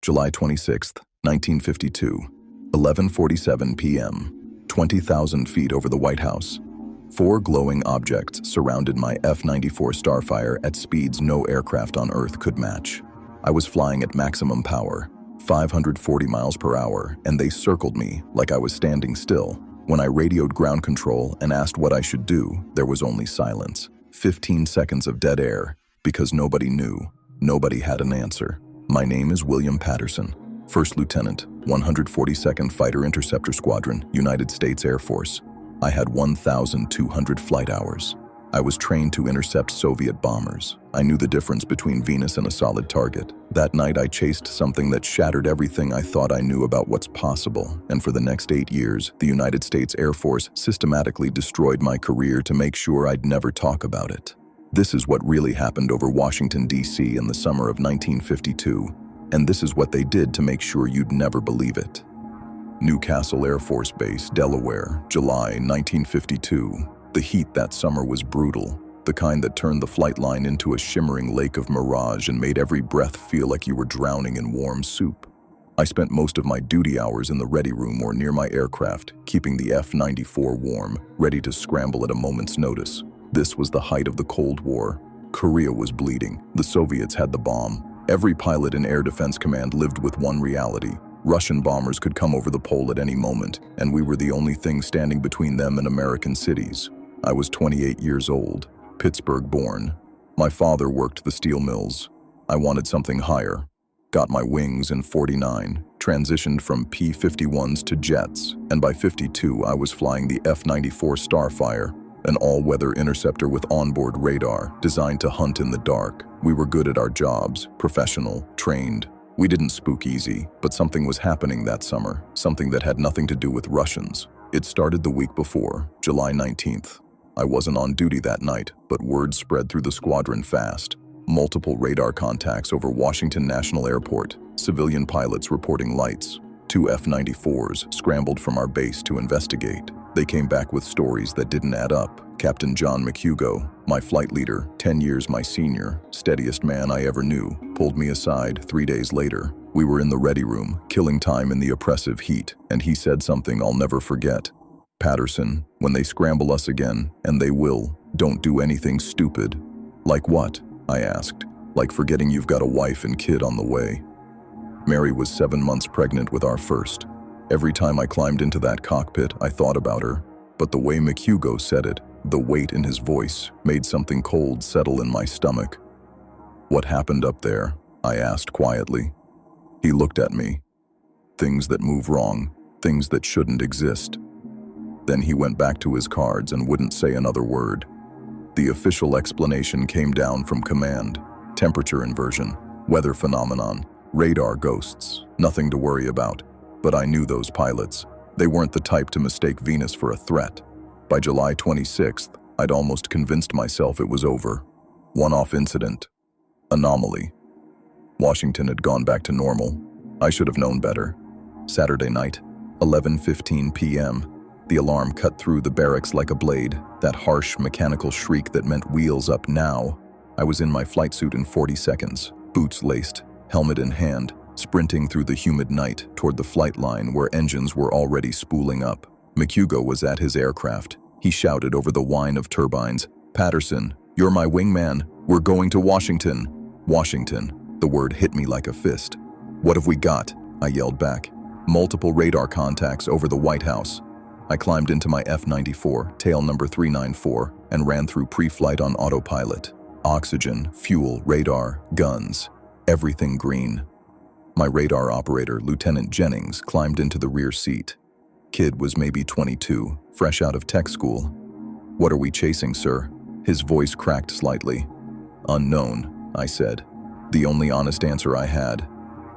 July 26, 1952, 11:47 p.m., 20,000 feet over the White House. Four glowing objects surrounded my F-94 Starfire at speeds no aircraft on Earth could match. I was flying at maximum power, 540 miles per hour, and they circled me like I was standing still. When I radioed ground control and asked what I should do, there was only silence. 15 seconds of dead air, because nobody knew. Nobody had an answer. My name is William Patterson, First Lieutenant, 142nd Fighter Interceptor Squadron, United States Air Force. I had 1,200 flight hours. I was trained to intercept Soviet bombers. I knew the difference between Venus and a solid target. That night I chased something that shattered everything I thought I knew about what's possible, and for the next 8 years, the United States Air Force systematically destroyed my career to make sure I'd never talk about it. This is what really happened over Washington, D.C. in the summer of 1952, and this is what they did to make sure you'd never believe it. Newcastle Air Force Base, Delaware, July 1952. The heat that summer was brutal, the kind that turned the flight line into a shimmering lake of mirage and made every breath feel like you were drowning in warm soup. I spent most of my duty hours in the ready room or near my aircraft, keeping the F-94 warm, ready to scramble at a moment's notice. This was the height of the Cold War. Korea was bleeding. The Soviets had the bomb. Every pilot in Air Defense Command lived with one reality. Russian bombers could come over the pole at any moment, and we were the only thing standing between them and American cities. I was 28 years old, Pittsburgh born. My father worked the steel mills. I wanted something higher. Got my wings in 49, transitioned from P-51s to jets, and by 52 I was flying the F-94 Starfire, an all-weather interceptor with onboard radar designed to hunt in the dark. We were good at our jobs, professional, trained. We didn't spook easy, but something was happening that summer, something that had nothing to do with Russians. It started the week before, July 19th. I wasn't on duty that night, but word spread through the squadron fast. Multiple radar contacts over Washington National Airport, civilian pilots reporting lights. 2 F-94s scrambled from our base to investigate. They came back with stories that didn't add up. Captain John McHugo, my flight leader, 10 years my senior, steadiest man I ever knew, pulled me aside 3 days later. We were in the ready room, killing time in the oppressive heat, and he said something I'll never forget. Patterson, when they scramble us again, and they will, don't do anything stupid. Like what? I asked. Like forgetting you've got a wife and kid on the way. Mary was 7 months pregnant with our first. Every time I climbed into that cockpit, I thought about her. But the way McHugo said it, the weight in his voice, made something cold settle in my stomach. What happened up there? I asked quietly. He looked at me. Things that move wrong, things that shouldn't exist. Then he went back to his cards and wouldn't say another word. The official explanation came down from command. Temperature inversion, weather phenomenon, radar ghosts, nothing to worry about. But I knew those pilots. They weren't the type to mistake Venus for a threat. By July 26th, I'd almost convinced myself it was over. One-off incident. Anomaly. Washington had gone back to normal. I should have known better. Saturday night, 11:15 p.m. The alarm cut through the barracks like a blade, that harsh mechanical shriek that meant wheels up now. I was in my flight suit in 40 seconds, boots laced, helmet in hand, sprinting through the humid night toward the flight line where engines were already spooling up. McHugo was at his aircraft. He shouted over the whine of turbines, "Patterson, you're my wingman. We're going to Washington." Washington. The word hit me like a fist. "What have we got?" I yelled back. "Multiple radar contacts over the White House." I climbed into my F-94, tail number 394, and ran through pre-flight on autopilot. Oxygen, fuel, radar, guns, everything green. My radar operator, Lieutenant Jennings, climbed into the rear seat. Kid was maybe 22, fresh out of tech school. "What are we chasing, sir?" His voice cracked slightly. "Unknown," I said. The only honest answer I had.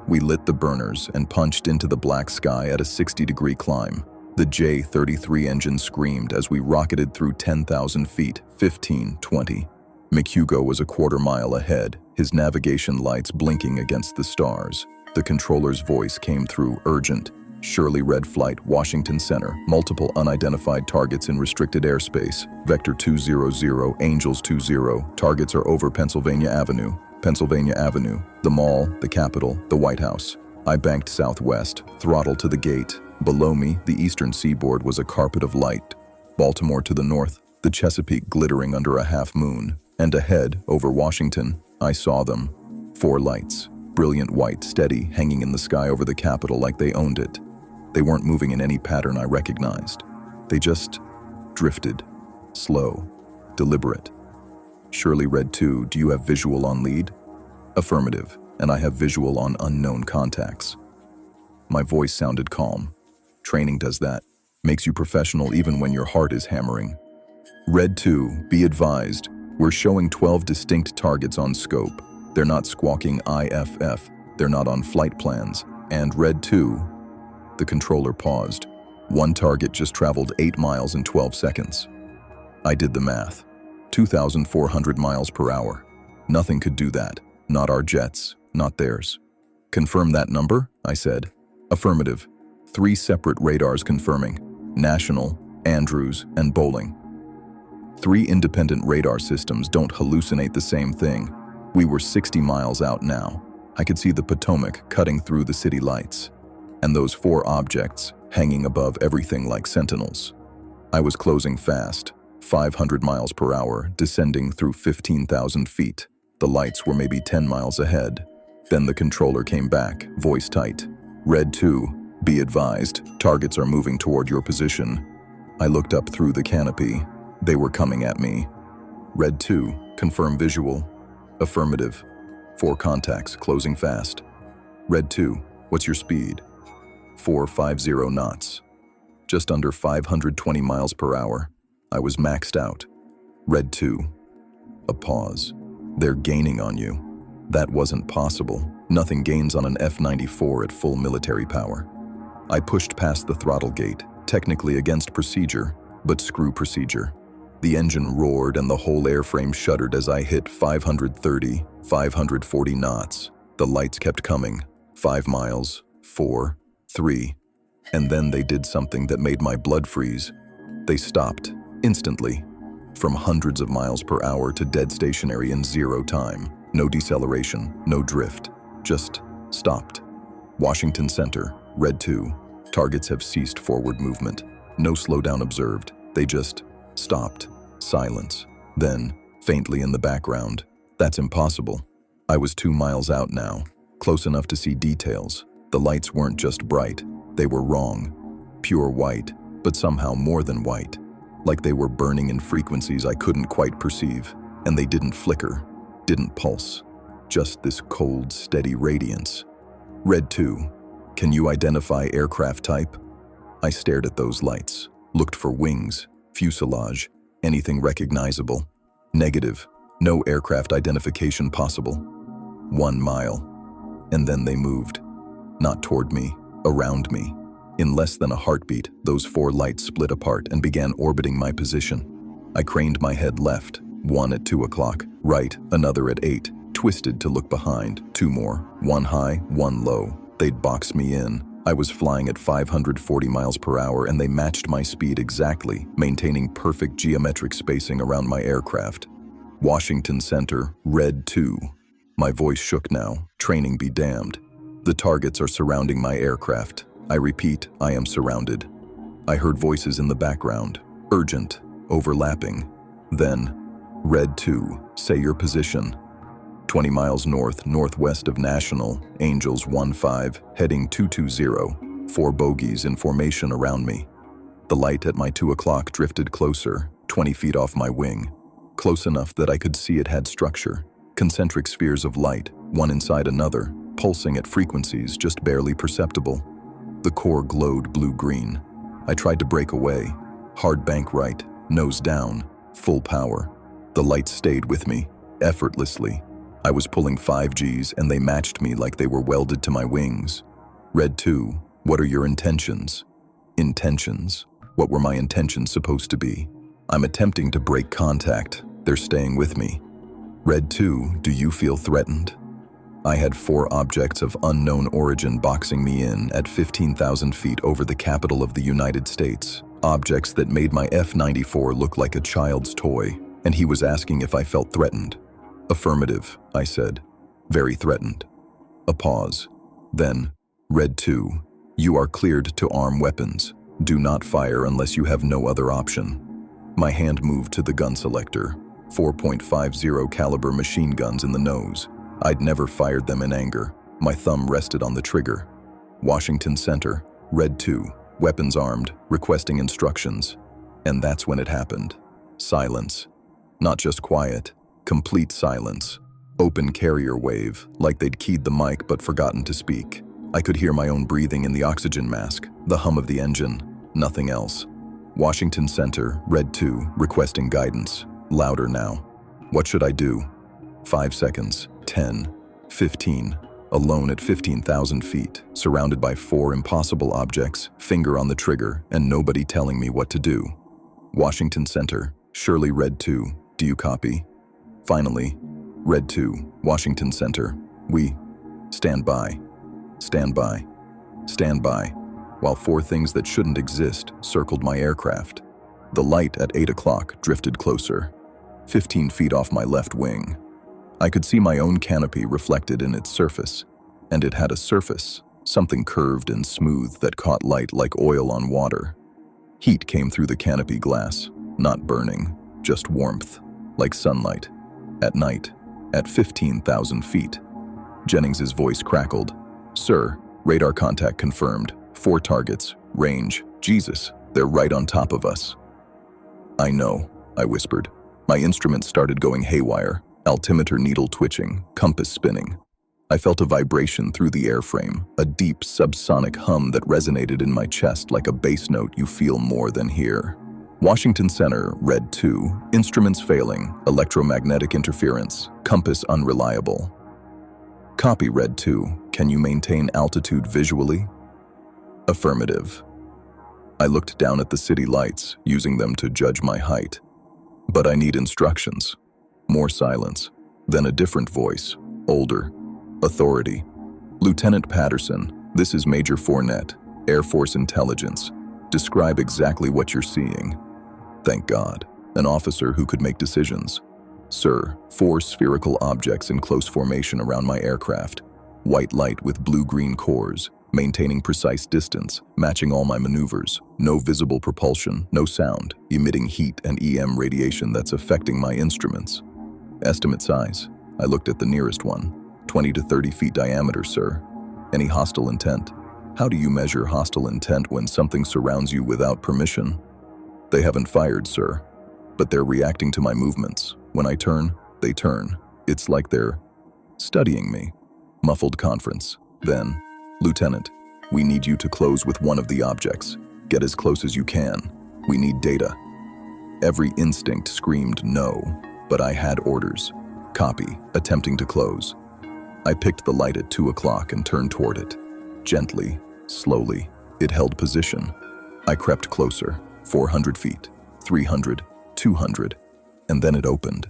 We lit the burners and punched into the black sky at a 60-degree climb. The J-33 engine screamed as we rocketed through 10,000 feet, 15, 20. McHugo was a quarter mile ahead, his navigation lights blinking against the stars. The controller's voice came through, urgent. "Shirley Red Flight, Washington Center. Multiple unidentified targets in restricted airspace. Vector 200, Angels 20. Targets are over Pennsylvania Avenue. Pennsylvania Avenue. The Mall, the Capitol, the White House. I banked southwest, throttle to the gate. Below me, the eastern seaboard was a carpet of light. Baltimore to the north, the Chesapeake glittering under a half moon. And ahead, over Washington, I saw them. 4 lights, brilliant white, steady, hanging in the sky over the Capitol like they owned it. They weren't moving in any pattern I recognized. They just drifted, slow, deliberate. Shirley read 2, do you have visual on lead? Affirmative, and I have visual on unknown contacts. My voice sounded calm. Training does that. Makes you professional even when your heart is hammering. Red 2, be advised, we're showing 12 distinct targets on scope. They're not squawking IFF, they're not on flight plans. And Red 2, the controller paused. 1 target just traveled 8 miles in 12 seconds. I did the math. 2,400 miles per hour. Nothing could do that. Not our jets, not theirs. Confirm that number? I said. Affirmative. 3 separate radars confirming. National, Andrews, and Bowling. 3 independent radar systems don't hallucinate the same thing. We were 60 miles out now. I could see the Potomac cutting through the city lights. And those 4 objects hanging above everything like sentinels. I was closing fast, 500 miles per hour, descending through 15,000 feet. The lights were maybe 10 miles ahead. Then the controller came back, voice tight. Red 2, be advised, targets are moving toward your position. I looked up through the canopy. They were coming at me. Red 2, confirm visual. Affirmative. 4 contacts, closing fast. Red 2, what's your speed? 450 knots. Just under 520 miles per hour. I was maxed out. Red 2. A pause. They're gaining on you. That wasn't possible. Nothing gains on an F-94 at full military power. I pushed past the throttle gate, technically against procedure, but screw procedure. The engine roared and the whole airframe shuddered as I hit 530, 540 knots. The lights kept coming. 5 miles, 4, 3. And then they did something that made my blood freeze. They stopped, instantly. From hundreds of miles per hour to dead stationary in 0 time. No deceleration, no drift. Just stopped. Washington Center, Red 2. Targets have ceased forward movement. No slowdown observed. They just stopped. Silence. Then, faintly in the background, that's impossible. I was 2 miles out now, close enough to see details. The lights weren't just bright, they were wrong. Pure white, but somehow more than white. Like they were burning in frequencies I couldn't quite perceive. And they didn't flicker, didn't pulse. Just this cold, steady radiance. Red 2, can you identify aircraft type? I stared at those lights, looked for wings, fuselage, anything recognizable. Negative, no aircraft identification possible. 1 mile. And then they moved. Not toward me, around me. In less than a heartbeat, those 4 lights split apart and began orbiting my position. I craned my head left, 1 at 2 o'clock, right, another at 8, twisted to look behind, 2 more, 1 high, 1 low. They'd box me in. I was flying at 540 miles per hour and they matched my speed exactly, maintaining perfect geometric spacing around my aircraft. Washington Center, Red 2. My voice shook now, training be damned. The targets are surrounding my aircraft. I repeat, I am surrounded. I heard voices in the background, urgent, overlapping. Then, Red 2, say your position. 20 miles northwest of National, Angels 1-5, heading 220, 4 bogies in formation around me. The light at my 2 o'clock drifted closer, 20 feet off my wing. Close enough that I could see it had structure. Concentric spheres of light, one inside another, pulsing at frequencies just barely perceptible. The core glowed blue-green. I tried to break away. Hard bank right, nose down, full power. The lights stayed with me, effortlessly. I was pulling 5 Gs and they matched me like they were welded to my wings. Red 2, what are your intentions? Intentions? What were my intentions supposed to be? I'm attempting to break contact. They're staying with me. Red 2, do you feel threatened? I had 4 objects of unknown origin boxing me in at 15,000 feet over the capital of the United States. Objects that made my F-94 look like a child's toy, and he was asking if I felt threatened. Affirmative, I said. Very threatened. A pause. Then, Red 2. You are cleared to arm weapons. Do not fire unless you have no other option. My hand moved to the gun selector. 4.50 caliber machine guns in the nose. I'd never fired them in anger. My thumb rested on the trigger. Washington Center, Red 2, weapons armed, requesting instructions. And that's when it happened. Silence. Not just quiet, complete silence. Open carrier wave, like they'd keyed the mic but forgotten to speak. I could hear my own breathing in the oxygen mask, the hum of the engine, nothing else. Washington Center, Red 2, requesting guidance. Louder now. What should I do? 5 seconds, 10, 15. Alone at 15,000 feet, surrounded by 4 impossible objects, finger on the trigger, and nobody telling me what to do. Washington Center, Shirley Red 2, do you copy? Finally, Red 2, Washington Center, we stand by, stand by, stand by, while 4 things that shouldn't exist circled my aircraft. The light at 8 o'clock drifted closer, 15 feet off my left wing. I could see my own canopy reflected in its surface, and it had a surface, something curved and smooth that caught light like oil on water. Heat came through the canopy glass, not burning, just warmth, like sunlight. At night, at 15,000 feet. Jennings's voice crackled. Sir, radar contact confirmed. 4 targets, range, Jesus, they're right on top of us. I know, I whispered. My instrument started going haywire. Altimeter needle twitching, compass spinning. I felt a vibration through the airframe, a deep subsonic hum that resonated in my chest like a bass note you feel more than hear. Washington Center, Red 2, instruments failing, electromagnetic interference, compass unreliable. Copy Red 2, can you maintain altitude visually? Affirmative. I looked down at the city lights, using them to judge my height. But I need instructions. More silence, then a different voice, older, authority. Lieutenant Patterson, this is Major Fournette, Air Force Intelligence. Describe exactly what you're seeing. Thank God, an officer who could make decisions. Sir, 4 spherical objects in close formation around my aircraft. White light with blue-green cores, maintaining precise distance, matching all my maneuvers. No visible propulsion, no sound, emitting heat and EM radiation that's affecting my instruments. Estimate size. I looked at the nearest one. 20 to 30 feet diameter, sir. Any hostile intent? How do you measure hostile intent when something surrounds you without permission? They haven't fired, sir. But they're reacting to my movements. When I turn, they turn. It's like they're studying me. Muffled conference. Then, Lieutenant, we need you to close with one of the objects. Get as close as you can. We need data. Every instinct screamed no. But I had orders. Copy, attempting to close. I picked the light at 2 o'clock and turned toward it. Gently, slowly, it held position. I crept closer, 400 feet, 300, 200, and then it opened.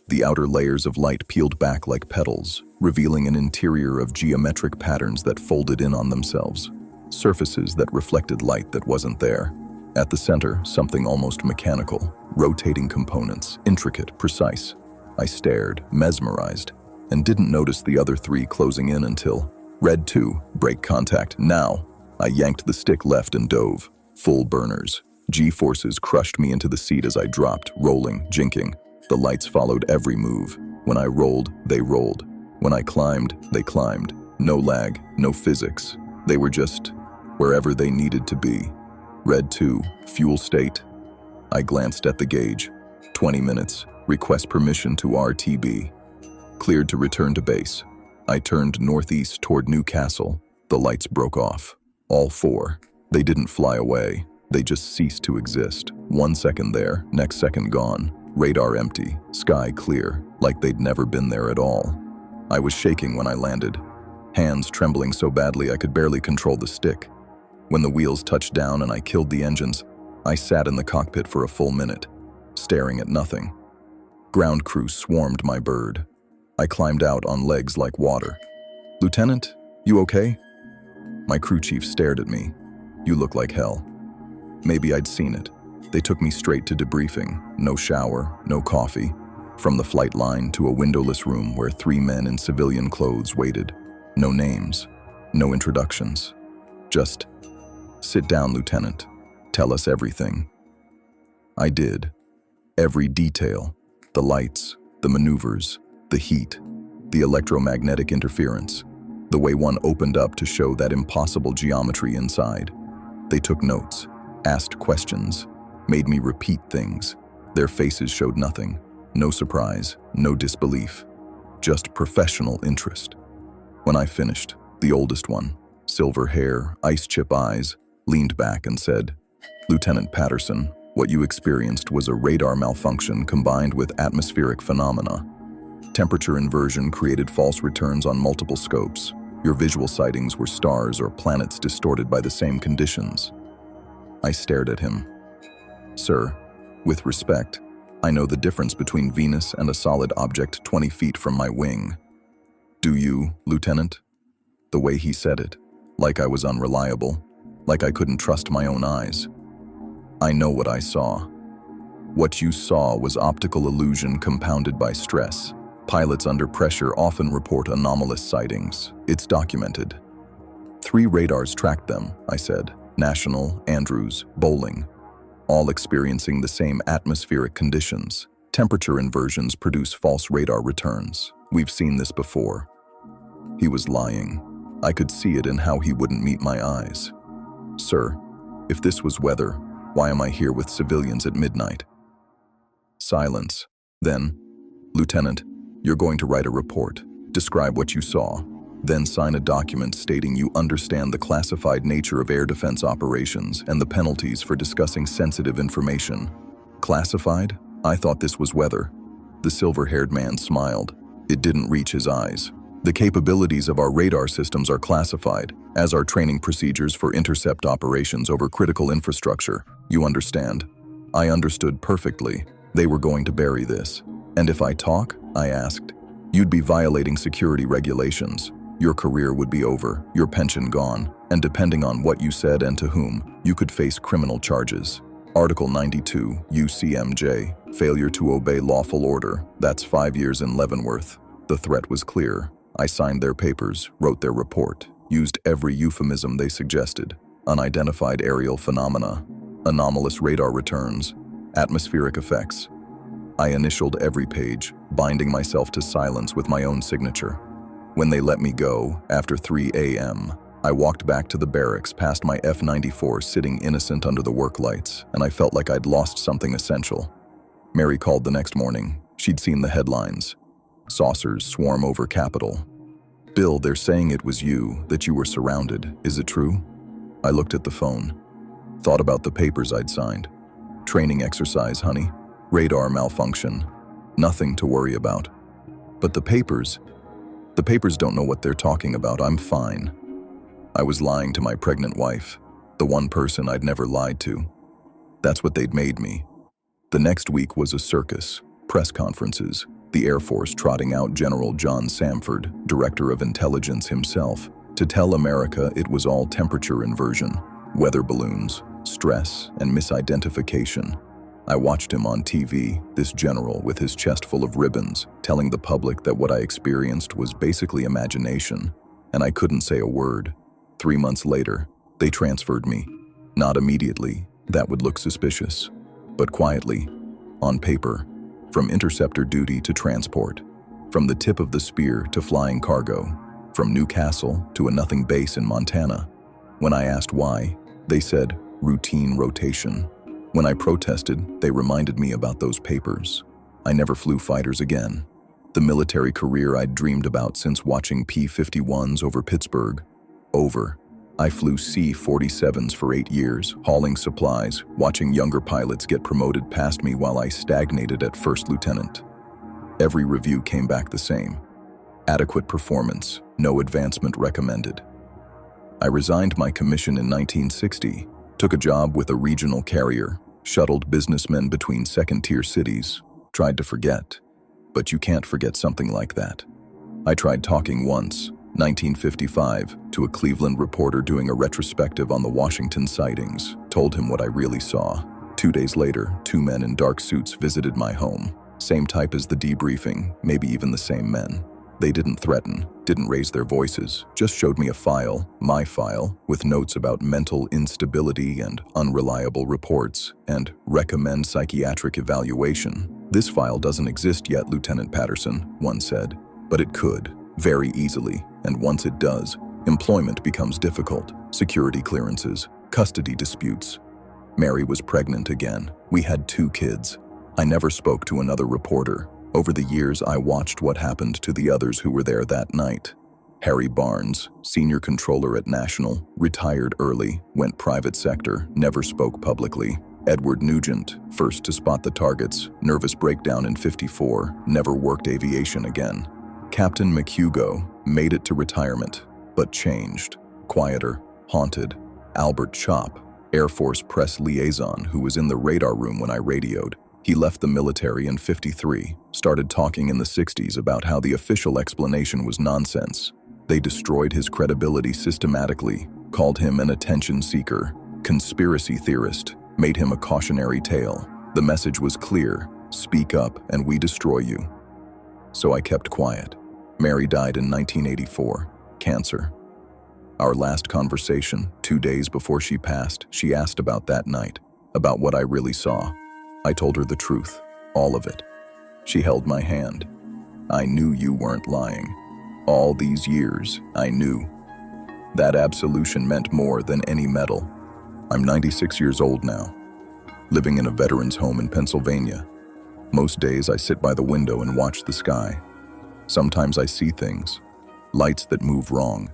The outer layers of light peeled back like petals, revealing an interior of geometric patterns that folded in on themselves. Surfaces that reflected light that wasn't there. At the center, something almost mechanical. Rotating components, intricate, precise. I stared, mesmerized, and didn't notice the other 3 closing in until Red 2, break contact, now. I yanked the stick left and dove. Full burners. G-forces crushed me into the seat as I dropped, rolling, jinking. The lights followed every move. When I rolled, they rolled. When I climbed, they climbed. No lag, no physics. They were just wherever they needed to be. Red 2, fuel state. I glanced at the gauge. 20 minutes. Request permission to RTB. Cleared to return to base. I turned northeast toward Newcastle. The lights broke off. All 4. They didn't fly away. They just ceased to exist. 1 second there, next second gone. Radar empty, sky clear, like they'd never been there at all. I was shaking when I landed. Hands trembling so badly I could barely control the stick. When the wheels touched down and I killed the engines, I sat in the cockpit for a full minute, staring at nothing. Ground crew swarmed my bird. I climbed out on legs like water. Lieutenant, you okay? My crew chief stared at me. You look like hell. Maybe I'd seen it. They took me straight to debriefing. No shower, no coffee. From the flight line to a windowless room where 3 men in civilian clothes waited. No names. No introductions. Just, "Sit down, Lieutenant. Tell us everything." I did. Every detail. The lights, the maneuvers, the heat, the electromagnetic interference, the way one opened up to show that impossible geometry inside. They took notes, asked questions, made me repeat things. Their faces showed nothing. No surprise, no disbelief. Just professional interest. When I finished, the oldest one, silver hair, ice chip eyes, leaned back and said, "Lieutenant Patterson, what you experienced was a radar malfunction combined with atmospheric phenomena. Temperature inversion created false returns on multiple scopes. Your visual sightings were stars or planets distorted by the same conditions." I stared at him. "Sir, with respect, I know the difference between Venus and a solid object 20 feet from my wing." "Do you, Lieutenant?" The way he said it, like I was unreliable, like I couldn't trust my own eyes. "I know what I saw. What you saw was optical illusion compounded by stress. Pilots under pressure often report anomalous sightings. It's documented." 3 radars tracked them, I said. National, Andrews, Bowling. All experiencing the same atmospheric conditions. Temperature inversions produce false radar returns. We've seen this before. He was lying. I could see it in how he wouldn't meet my eyes. "Sir, if this was weather, why am I here with civilians at midnight?" Silence. Then, "Lieutenant, you're going to write a report. Describe what you saw. Then sign a document stating you understand the classified nature of air defense operations and the penalties for discussing sensitive information." Classified? I thought this was weather. The silver-haired man smiled. It didn't reach his eyes. "The capabilities of our radar systems are classified, as are training procedures for intercept operations over critical infrastructure. You understand?" I understood perfectly. They were going to bury this. "And if I talk," I asked, "you'd be violating security regulations. Your career would be over, your pension gone, and depending on what you said and to whom, you could face criminal charges. Article 92, UCMJ, failure to obey lawful order. That's 5 years in Leavenworth." The threat was clear. I signed their papers, wrote their report, used every euphemism they suggested. Unidentified aerial phenomena, anomalous radar returns, atmospheric effects. I initialed every page, binding myself to silence with my own signature. When they let me go, after 3 a.m., I walked back to the barracks past my F-94 sitting innocent under the work lights, and I felt like I'd lost something essential. Mary called the next morning. She'd seen the headlines. "Saucers swarm over Capitol." "Bill, they're saying it was you, that you were surrounded. Is it true?" I looked at the phone. Thought about the papers I'd signed. "Training exercise, honey. Radar malfunction. Nothing to worry about." "But the papers don't know what they're talking about. I'm fine." I was lying to my pregnant wife, the one person I'd never lied to. That's what they'd made me. The next week was a circus, press conferences, the Air Force trotting out General John Samford, Director of Intelligence himself, to tell America it was all temperature inversion, weather balloons, stress, and misidentification. I watched him on TV, this general with his chest full of ribbons, telling the public that what I experienced was basically imagination, and I couldn't say a word. 3 months later, they transferred me. Not immediately, that would look suspicious, but quietly, on paper, from interceptor duty to transport, from the tip of the spear to flying cargo, from Newcastle to a nothing base in Montana. When I asked why, they said, "Routine rotation." When I protested, they reminded me about those papers. I never flew fighters again. The military career I'd dreamed about since watching P-51s over Pittsburgh. Over. I flew C-47s for 8 years, hauling supplies, watching younger pilots get promoted past me while I stagnated at first lieutenant. Every review came back the same. Adequate performance, no advancement recommended. I resigned my commission in 1960. Took a job with a regional carrier, shuttled businessmen between second-tier cities, tried to forget. But you can't forget something like that. I tried talking once, 1955, to a Cleveland reporter doing a retrospective on the Washington sightings, told him what I really saw. 2 days later, 2 men in dark suits visited my home. Same type as the debriefing, maybe even the same men. They didn't threaten, didn't raise their voices, just showed me a file, my file, with notes about mental instability and unreliable reports, and recommend psychiatric evaluation. "This file doesn't exist yet, Lieutenant Patterson," one said, "but it could, very easily, and once it does, employment becomes difficult, security clearances, custody disputes." Mary was pregnant again. We had 2 kids. I never spoke to another reporter. Over the years, I watched what happened to the others who were there that night. Harry Barnes, senior controller at National, retired early, went private sector, never spoke publicly. Edward Nugent, first to spot the targets, nervous breakdown in '54, never worked aviation again. Captain McHugo made it to retirement, but changed, quieter, haunted. Albert Chop, Air Force press liaison who was in the radar room when I radioed. He left the military in '53, started talking in the '60s about how the official explanation was nonsense. They destroyed his credibility systematically, called him an attention seeker, conspiracy theorist, made him a cautionary tale. The message was clear: speak up and we destroy you. So I kept quiet. Mary died in 1984, cancer. Our last conversation, 2 days before she passed, she asked about that night, about what I really saw. I told her the truth, all of it. She held my hand. "I knew you weren't lying. All these years, I knew." That absolution meant more than any medal. I'm 96 years old now, living in a veteran's home in Pennsylvania. Most days I sit by the window and watch the sky. Sometimes I see things, lights that move wrong,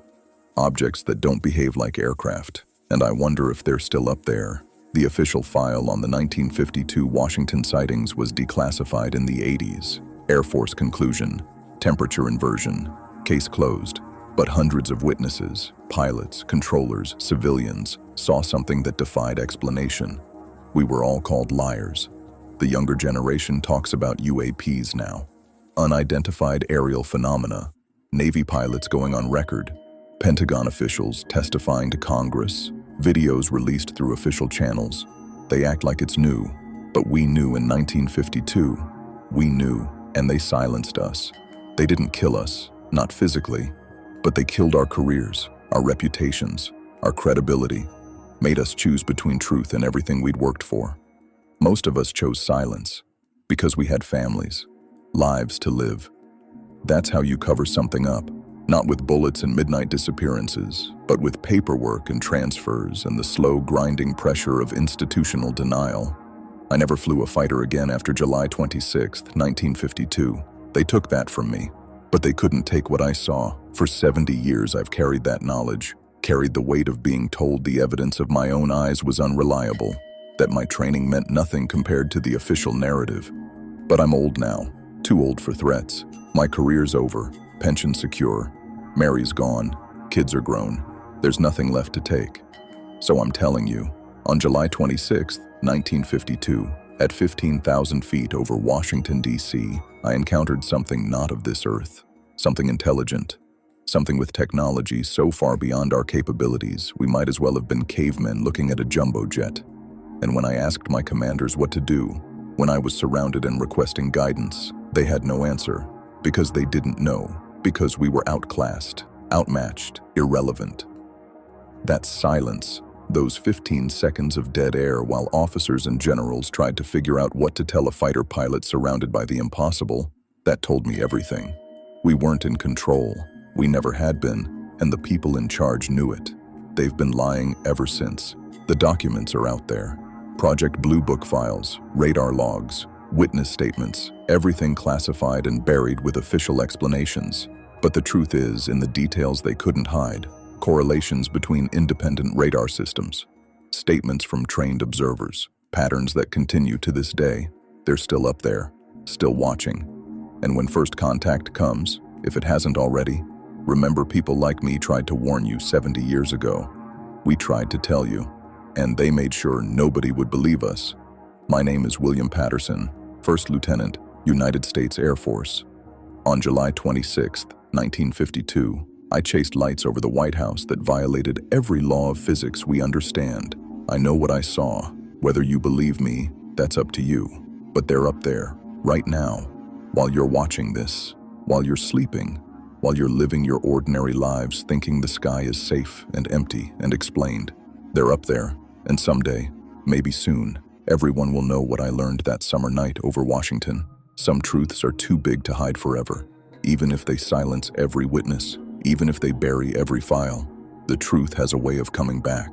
objects that don't behave like aircraft, and I wonder if they're still up there. The official file on the 1952 Washington sightings was declassified in the '80s. Air Force conclusion, temperature inversion, case closed. But hundreds of witnesses, pilots, controllers, civilians, saw something that defied explanation. We were all called liars. The younger generation talks about UAPs now. Unidentified aerial phenomena, Navy pilots going on record, Pentagon officials testifying to Congress, videos released through official channels. They act like it's new, but we knew in 1952. We knew, and they silenced us. They didn't kill us, not physically, but they killed our careers, our reputations, our credibility, made us choose between truth and everything we'd worked for. Most of us chose silence because we had families, lives to live. That's how you cover something up. Not with bullets and midnight disappearances, but with paperwork and transfers and the slow grinding pressure of institutional denial. I never flew a fighter again after July 26, 1952. They took that from me, but they couldn't take what I saw. For 70 years I've carried that knowledge, carried the weight of being told the evidence of my own eyes was unreliable, that my training meant nothing compared to the official narrative. But I'm old now, too old for threats. My career's over. Pension secure, Mary's gone, kids are grown, there's nothing left to take. So I'm telling you, on July 26, 1952, at 15,000 feet over Washington, D.C., I encountered something not of this earth, something intelligent, something with technology so far beyond our capabilities, we might as well have been cavemen looking at a jumbo jet. And when I asked my commanders what to do, when I was surrounded and requesting guidance, they had no answer, because they didn't know. Because we were outclassed, outmatched, irrelevant. That silence, those 15 seconds of dead air while officers and generals tried to figure out what to tell a fighter pilot surrounded by the impossible, that told me everything. We weren't in control, we never had been, and the people in charge knew it. They've been lying ever since. The documents are out there. Project Blue Book files, radar logs, witness statements, everything classified and buried with official explanations. But the truth is, in the details they couldn't hide, correlations between independent radar systems, statements from trained observers, patterns that continue to this day. They're still up there, still watching. And when first contact comes, if it hasn't already, remember people like me tried to warn you 70 years ago. We tried to tell you, and they made sure nobody would believe us. My name is William Patterson, First Lieutenant, United States Air Force. On July 26, 1952, I chased lights over the White House that violated every law of physics we understand. I know what I saw. Whether you believe me, that's up to you. But they're up there, right now, while you're watching this, while you're sleeping, while you're living your ordinary lives thinking the sky is safe and empty and explained. They're up there, and someday, maybe soon, everyone will know what I learned that summer night over Washington. Some truths are too big to hide forever. Even if they silence every witness, even if they bury every file, the truth has a way of coming back.